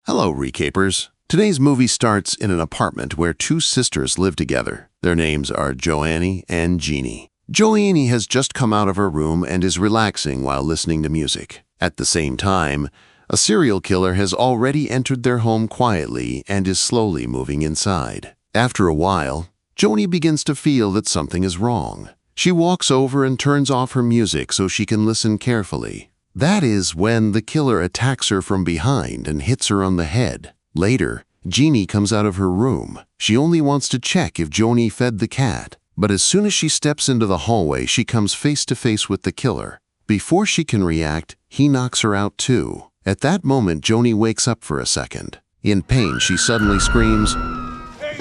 Hello, Recapers. Today's movie starts in an apartment where two sisters live together. Their names are Joanne and Jeannie. Joanne has just come out of her room and is relaxing while listening to music. At the same time, a serial killer has already entered their home quietly and is slowly moving inside. After a while, Joanne begins to feel that something is wrong. She walks over and turns off her music so she can listen carefully. That is when the killer attacks her from behind and hits her on the head. Later, Jeannie comes out of her room. She only wants to check if Joanne fed the cat. But as soon as she steps into the hallway, she comes face to face with the killer. Before she can react, he knocks her out too. At that moment, Joanne wakes up for a second. In pain, she suddenly screams, "Hey,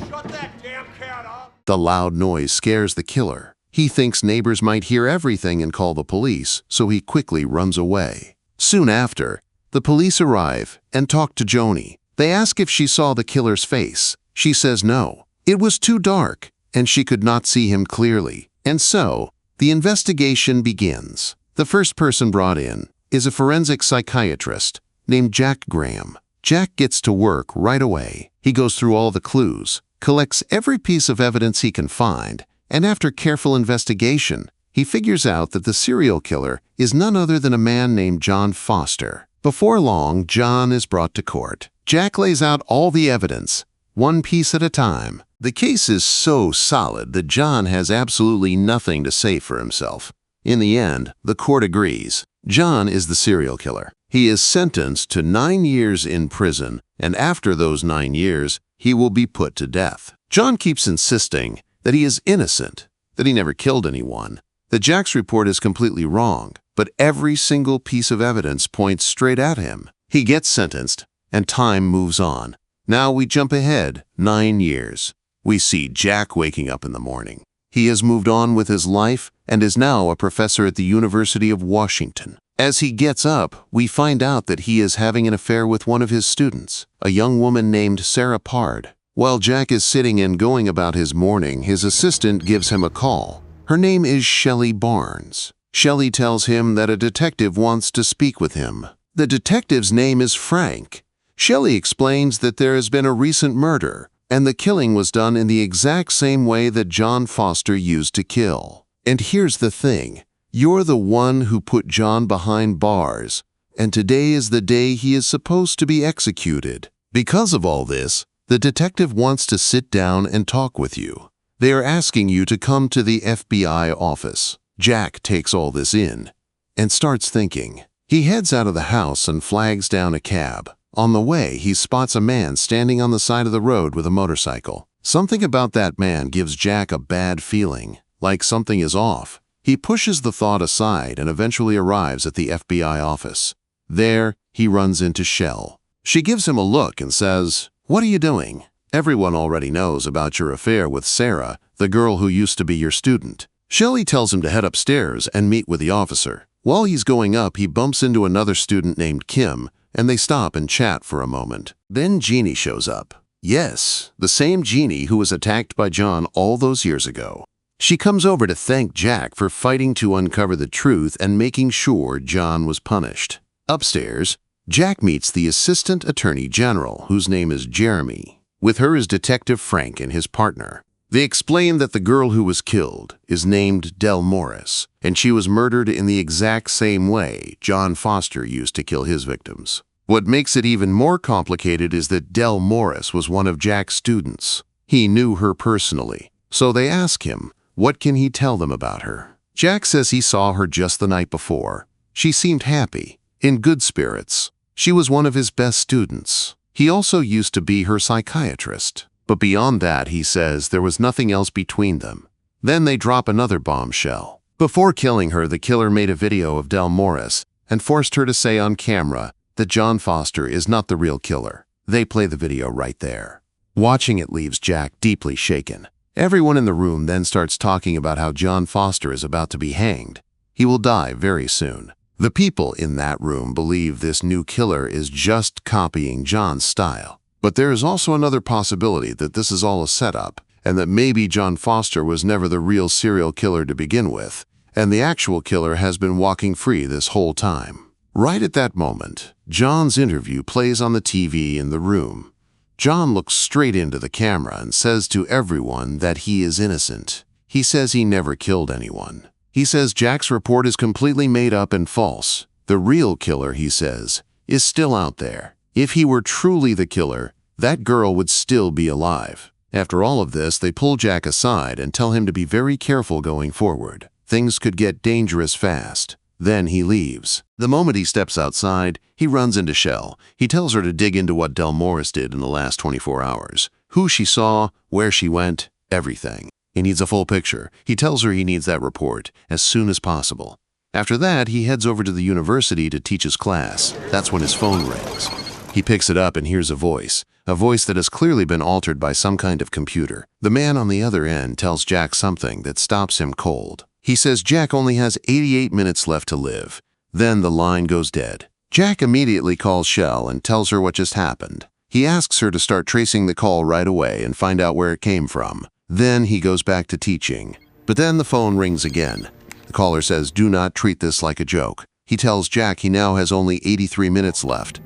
shut that damn cat up!" The loud noise scares the killer. He thinks neighbors might hear everything and call the police, so he quickly runs away. Soon after, the police arrive and talk to Joanne. They ask if she saw the killer's face. She says no. It was too dark, and she could not see him clearly. And so, the investigation begins. The first person brought in is a forensic psychiatrist named Jack Gramm. Jack gets to work right away. He goes through all the clues, collects every piece of evidence he can find, and after careful investigation, he figures out that the serial killer is none other than a man named John Foster. Before long, John is brought to court. Jack lays out all the evidence, one piece at a time. The case is so solid that John has absolutely nothing to say for himself. In the end, the court agrees. John is the serial killer. He is sentenced to 9 years in prison, and after those 9 years, he will be put to death. John keeps insisting that he is innocent, that he never killed anyone, that Jack's report is completely wrong, but every single piece of evidence points straight at him. He gets sentenced, and time moves on. Now we jump ahead 9 years. We see Jack waking up in the morning. He has moved on with his life and is now a professor at the University of Washington. As he gets up, we find out that he is having an affair with one of his students, a young woman named Sarah Pard. While Jack is sitting and going about his morning, his assistant gives him a call. Her name is Shelley Barnes. Shelley tells him that a detective wants to speak with him. The detective's name is Frank. Shelley explains that there has been a recent murder, and the killing was done in the exact same way that John Foster used to kill. And here's the thing. You're the one who put John behind bars, and today is the day he is supposed to be executed. Because of all this, the detective wants to sit down and talk with you. They are asking you to come to the FBI office. Jack takes all this in and starts thinking. He heads out of the house and flags down a cab. On the way, he spots a man standing on the side of the road with a motorcycle. Something about that man gives Jack a bad feeling, like something is off. He pushes the thought aside and eventually arrives at the FBI office. There, he runs into Shell. She gives him a look and says, "What are you doing? Everyone already knows about your affair with Sarah, the girl who used to be your student." Shelley tells him to head upstairs and meet with the officer. While he's going up, he bumps into another student named Kim, and they stop and chat for a moment. Then Jeannie shows up. Yes, the same Jeannie who was attacked by John all those years ago. She comes over to thank Jack for fighting to uncover the truth and making sure John was punished. Upstairs, Jack meets the Assistant Attorney General, whose name is Jeremy. With her is Detective Frank and his partner. They explain that the girl who was killed is named Del Morris, and she was murdered in the exact same way John Foster used to kill his victims. What makes it even more complicated is that Del Morris was one of Jack's students. He knew her personally, so they ask him, what can he tell them about her? Jack says he saw her just the night before. She seemed happy, in good spirits. She was one of his best students. He also used to be her psychiatrist. But beyond that, he says there was nothing else between them. Then they drop another bombshell. Before killing her, the killer made a video of Del Morris and forced her to say on camera that John Foster is not the real killer. They play the video right there. Watching it leaves Jack deeply shaken. Everyone in the room then starts talking about how John Foster is about to be hanged. He will die very soon. The people in that room believe this new killer is just copying John's style. But there is also another possibility that this is all a setup, and that maybe John Foster was never the real serial killer to begin with, and the actual killer has been walking free this whole time. Right at that moment, John's interview plays on the TV in the room. John looks straight into the camera and says to everyone that he is innocent. He says he never killed anyone. He says Jack's report is completely made up and false. The real killer, he says, is still out there. If he were truly the killer, that girl would still be alive. After all of this, they pull Jack aside and tell him to be very careful going forward. Things could get dangerous fast. Then he leaves. The moment he steps outside, he runs into Shell. He tells her to dig into what Del Morris did in the last 24 hours. Who she saw, where she went, everything. He needs a full picture. He tells her he needs that report as soon as possible. After that, he heads over to the university to teach his class. That's when his phone rings. He picks it up and hears a voice that has clearly been altered by some kind of computer. The man on the other end tells Jack something that stops him cold. He says Jack only has 88 minutes left to live. Then the line goes dead. Jack immediately calls Shell and tells her what just happened. He asks her to start tracing the call right away and find out where it came from. Then he goes back to teaching. But then the phone rings again. The caller says, "Do not treat this like a joke." He tells Jack he now has only 83 minutes left.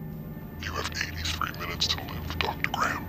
"You have 83 minutes to live, Dr. Gramm."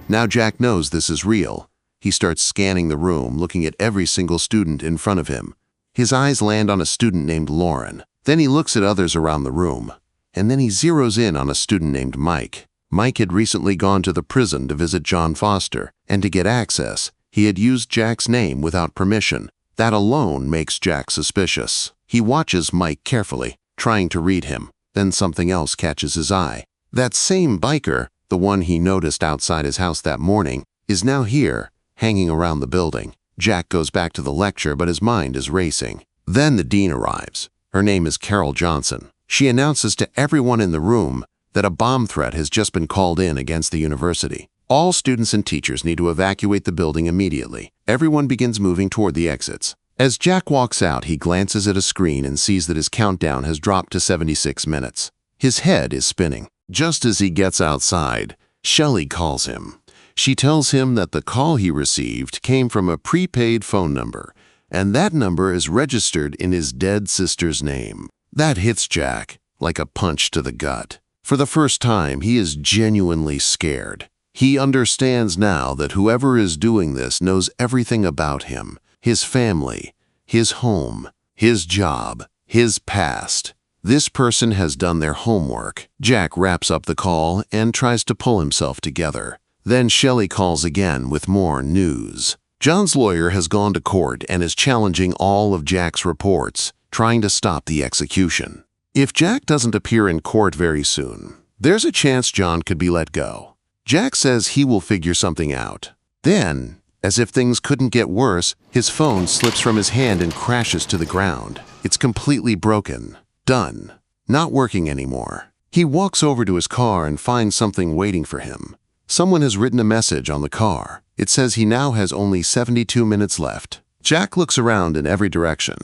Now Jack knows this is real. He starts scanning the room, looking at every single student in front of him. His eyes land on a student named Lauren. Then he looks at others around the room. And then he zeroes in on a student named Mike. Mike had recently gone to the prison to visit John Foster, and to get access, he had used Jack's name without permission. That alone makes Jack suspicious. He watches Mike carefully, trying to read him. Then something else catches his eye. That same biker, the one he noticed outside his house that morning, is now here, hanging around the building. Jack goes back to the lecture, but his mind is racing. Then the dean arrives. Her name is Carol Johnson. She announces to everyone in the room that a bomb threat has just been called in against the university. All students and teachers need to evacuate the building immediately. Everyone begins moving toward the exits. As Jack walks out, he glances at a screen and sees that his countdown has dropped to 76 minutes. His head is spinning. Just as he gets outside, Shelley calls him. She tells him that the call he received came from a prepaid phone number, and that number is registered in his dead sister's name. That hits Jack like a punch to the gut. For the first time, he is genuinely scared. He understands now that whoever is doing this knows everything about him, his family, his home, his job, his past. This person has done their homework. Jack wraps up the call and tries to pull himself together. Then Shelley calls again with more news. John's lawyer has gone to court and is challenging all of Jack's reports, trying to stop the execution. If Jack doesn't appear in court very soon, there's a chance John could be let go. Jack says he will figure something out. Then, as if things couldn't get worse, his phone slips from his hand and crashes to the ground. It's completely broken. Done. Not working anymore. He walks over to his car and finds something waiting for him. Someone has written a message on the car. It says he now has only 72 minutes left. Jack looks around in every direction.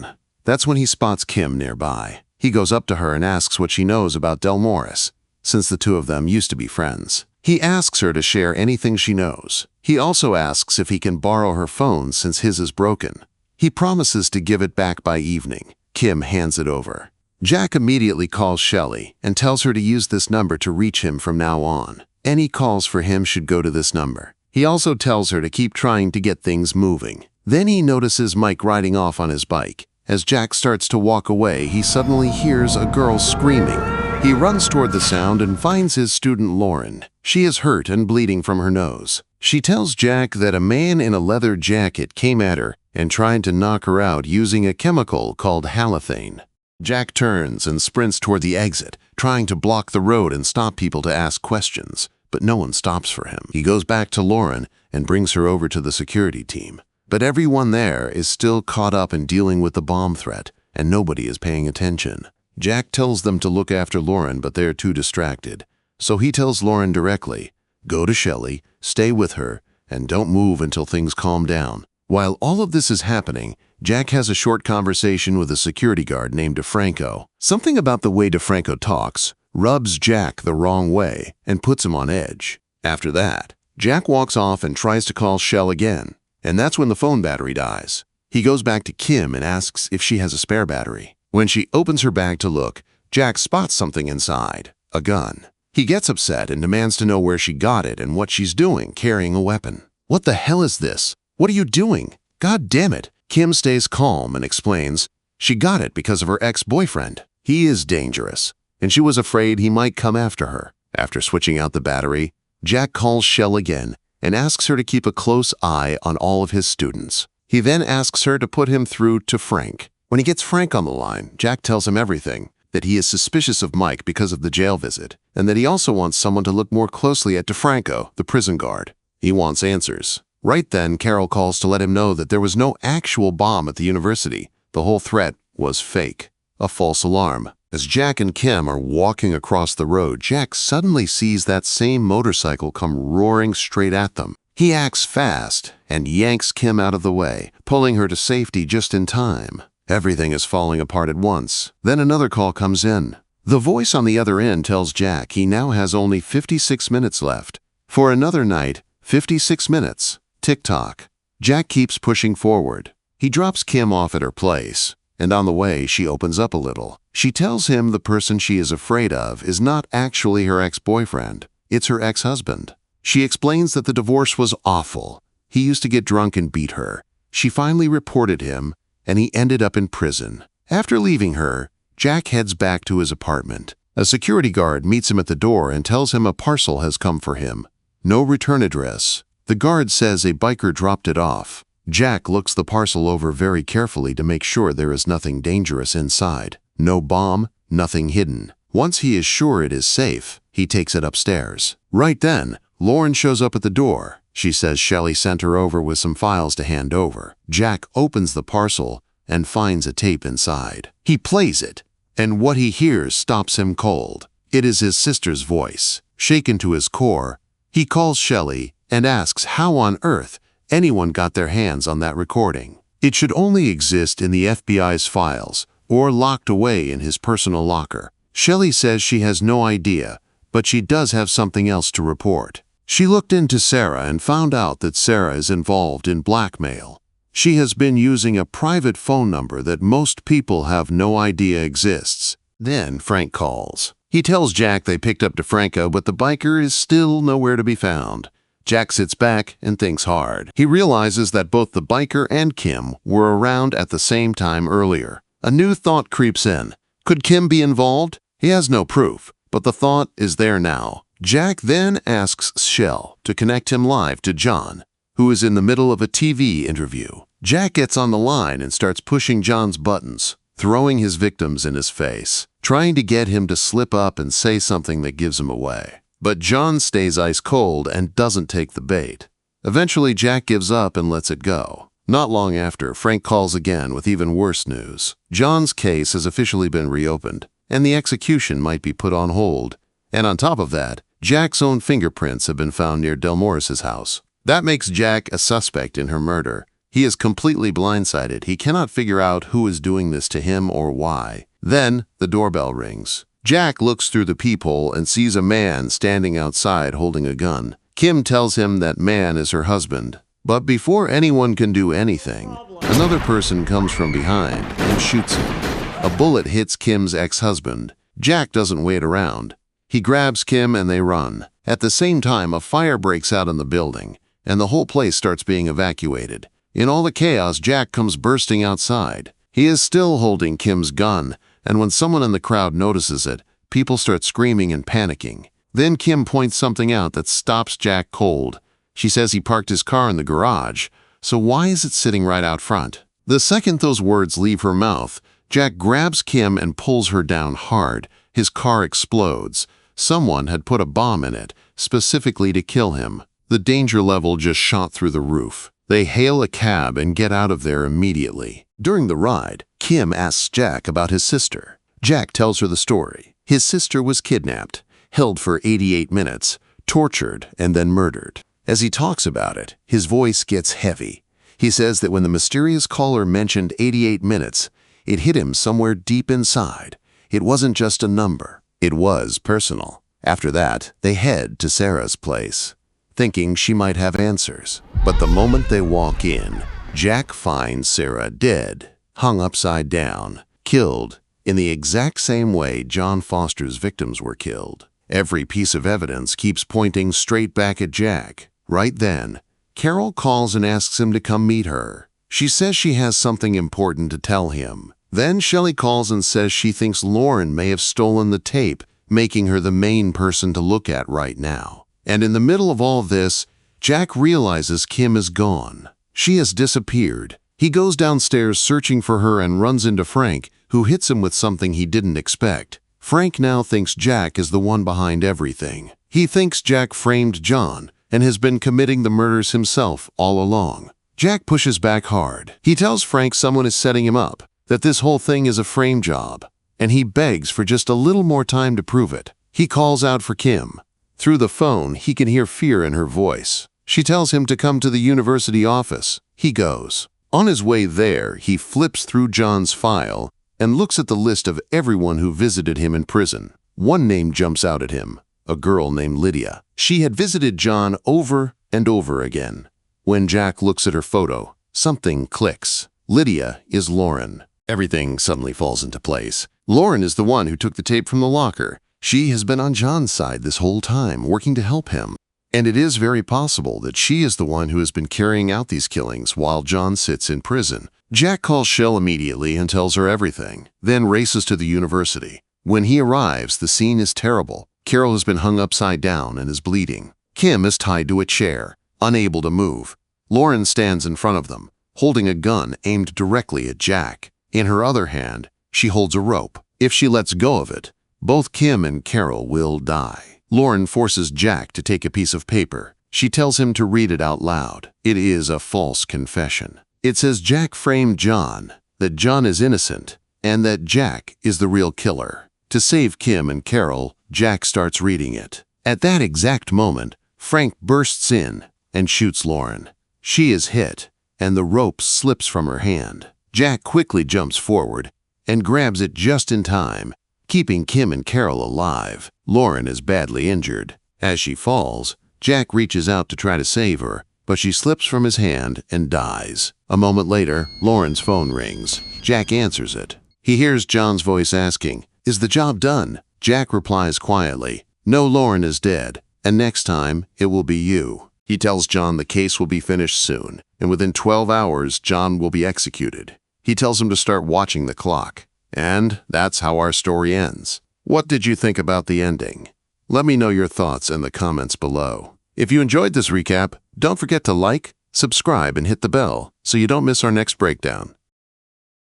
That's when he spots Kim nearby. He goes up to her and asks what she knows about Del Morris, since the two of them used to be friends. He asks her to share anything she knows. He also asks if he can borrow her phone since his is broken. He promises to give it back by evening. Kim hands it over. Jack immediately calls Shelley and tells her to use this number to reach him from now on. Any calls for him should go to this number. He also tells her to keep trying to get things moving. Then he notices Mike riding off on his bike. As Jack starts to walk away, he suddenly hears a girl screaming. He runs toward the sound and finds his student Lauren. She is hurt and bleeding from her nose. She tells Jack that a man in a leather jacket came at her and tried to knock her out using a chemical called halothane. Jack turns and sprints toward the exit, trying to block the road and stop people to ask questions, but no one stops for him. He goes back to Lauren and brings her over to the security team. But everyone there is still caught up in dealing with the bomb threat, and nobody is paying attention. Jack tells them to look after Lauren, but they're too distracted. So he tells Lauren directly, "Go to Shelley, stay with her, and don't move until things calm down." While all of this is happening, Jack has a short conversation with a security guard named DeFranco. Something about the way DeFranco talks rubs Jack the wrong way and puts him on edge. After that, Jack walks off and tries to call Shell again, and that's when the phone battery dies. He goes back to Kim and asks if she has a spare battery. When she opens her bag to look, Jack spots something inside, a gun. He gets upset and demands to know where she got it and what she's doing carrying a weapon. "What the hell is this? What are you doing? God damn it." Kim stays calm and explains she got it because of her ex-boyfriend. He is dangerous, and she was afraid he might come after her. After switching out the battery, Jack calls Shell again and asks her to keep a close eye on all of his students. He then asks her to put him through to Frank. When he gets Frank on the line, Jack tells him everything, that he is suspicious of Mike because of the jail visit, and that he also wants someone to look more closely at DeFranco, the prison guard. He wants answers. Right then, Carol calls to let him know that there was no actual bomb at the university. The whole threat was fake, a false alarm. As Jack and Kim are walking across the road, Jack suddenly sees that same motorcycle come roaring straight at them. He acts fast and yanks Kim out of the way, pulling her to safety just in time. Everything is falling apart at once. Then another call comes in. The voice on the other end tells Jack he now has only 56 minutes left. For another night, 56 minutes. Tick-tock. Jack keeps pushing forward. He drops Kim off at her place, and on the way she opens up a little. She tells him the person she is afraid of is not actually her ex-boyfriend. It's her ex-husband. She explains that the divorce was awful. He used to get drunk and beat her. She finally reported him, and he ended up in prison. After leaving her, Jack heads back to his apartment. A security guard meets him at the door and tells him a parcel has come for him. No return address. The guard says a biker dropped it off. Jack looks the parcel over very carefully to make sure there is nothing dangerous inside. No bomb, nothing hidden. Once he is sure it is safe, he takes it upstairs. Right then, Lauren shows up at the door. She says Shelley sent her over with some files to hand over. Jack opens the parcel and finds a tape inside. He plays it, and what he hears stops him cold. It is his sister's voice. Shaken to his core, he calls Shelley and asks how on earth anyone got their hands on that recording. It should only exist in the FBI's files or locked away in his personal locker. Shelley says she has no idea, but she does have something else to report. She looked into Sarah and found out that Sarah is involved in blackmail. She has been using a private phone number that most people have no idea exists. Then Frank calls. He tells Jack they picked up DeFranco, but the biker is still nowhere to be found. Jack sits back and thinks hard. He realizes that both the biker and Kim were around at the same time earlier. A new thought creeps in. Could Kim be involved? He has no proof, but the thought is there now. Jack then asks Shell to connect him live to John, who is in the middle of a TV interview. Jack gets on the line and starts pushing John's buttons, throwing his victims in his face, trying to get him to slip up and say something that gives him away. But John stays ice cold and doesn't take the bait. Eventually, Jack gives up and lets it go. Not long after, Frank calls again with even worse news. John's case has officially been reopened, and the execution might be put on hold. And on top of that, Jack's own fingerprints have been found near Del Morris's house. That makes Jack a suspect in her murder. He is completely blindsided. He cannot figure out who is doing this to him or why. Then the doorbell rings. Jack looks through the peephole and sees a man standing outside holding a gun. Kim tells him that man is her husband. But before anyone can do anything, another person comes from behind and shoots him. A bullet hits Kim's ex-husband. Jack doesn't wait around. He grabs Kim and they run. At the same time, a fire breaks out in the building, and the whole place starts being evacuated. In all the chaos, Jack comes bursting outside. He is still holding Kim's gun, and when someone in the crowd notices it, people start screaming and panicking. Then Kim points something out that stops Jack cold. She says he parked his car in the garage, so why is it sitting right out front? The second those words leave her mouth, Jack grabs Kim and pulls her down hard. His car explodes. Someone had put a bomb in it, specifically to kill him. The danger level just shot through the roof. They hail a cab and get out of there immediately. During the ride, Kim asks Jack about his sister. Jack tells her the story. His sister was kidnapped, held for 88 minutes, tortured, and then murdered. As he talks about it, his voice gets heavy. He says that when the mysterious caller mentioned 88 minutes, it hit him somewhere deep inside. It wasn't just a number. It was personal. After that, they head to Sarah's place, thinking she might have answers. But the moment they walk in, Jack finds Sarah dead, hung upside down, killed in the exact same way John Foster's victims were killed. Every piece of evidence keeps pointing straight back at Jack. Right then, Carol calls and asks him to come meet her. She says she has something important to tell him. Then Shelley calls and says she thinks Lauren may have stolen the tape, making her the main person to look at right now. And in the middle of all this, Jack realizes Kim is gone. She has disappeared. He goes downstairs searching for her and runs into Frank, who hits him with something he didn't expect. Frank now thinks Jack is the one behind everything. He thinks Jack framed John and has been committing the murders himself all along. Jack pushes back hard. He tells Frank someone is setting him up, that this whole thing is a frame job, and he begs for just a little more time to prove it. He calls out for Kim. Through the phone, he can hear fear in her voice. She tells him to come to the university office. He goes. On his way there, he flips through John's file and looks at the list of everyone who visited him in prison. One name jumps out at him, a girl named Lydia. She had visited John over and over again. When Jack looks at her photo, something clicks. Lydia is Lauren. Everything suddenly falls into place. Lauren is the one who took the tape from the locker. She has been on John's side this whole time, working to help him. And it is very possible that she is the one who has been carrying out these killings while John sits in prison. Jack calls Shell immediately and tells her everything, then races to the university. When he arrives, the scene is terrible. Carol has been hung upside down and is bleeding. Kim is tied to a chair, unable to move. Lauren stands in front of them, holding a gun aimed directly at Jack. In her other hand, she holds a rope. If she lets go of it, both Kim and Carol will die. Lauren forces Jack to take a piece of paper. She tells him to read it out loud. It is a false confession. It says Jack framed John, that John is innocent, and that Jack is the real killer. To save Kim and Carol, Jack starts reading it. At that exact moment, Frank bursts in and shoots Lauren. She is hit, and the rope slips from her hand. Jack quickly jumps forward and grabs it just in time, keeping Kim and Carol alive. Lauren is badly injured. As she falls, Jack reaches out to try to save her, but she slips from his hand and dies. A moment later, Lauren's phone rings. Jack answers it. He hears John's voice asking, "Is the job done?" Jack replies quietly, "No, Lauren is dead, and next time, it will be you." He tells John the case will be finished soon, and within 12 hours, John will be executed. He tells him to start watching the clock. And that's how our story ends. What did you think about the ending? Let me know your thoughts in the comments below. If you enjoyed this recap, don't forget to like, subscribe, and hit the bell so you don't miss our next breakdown.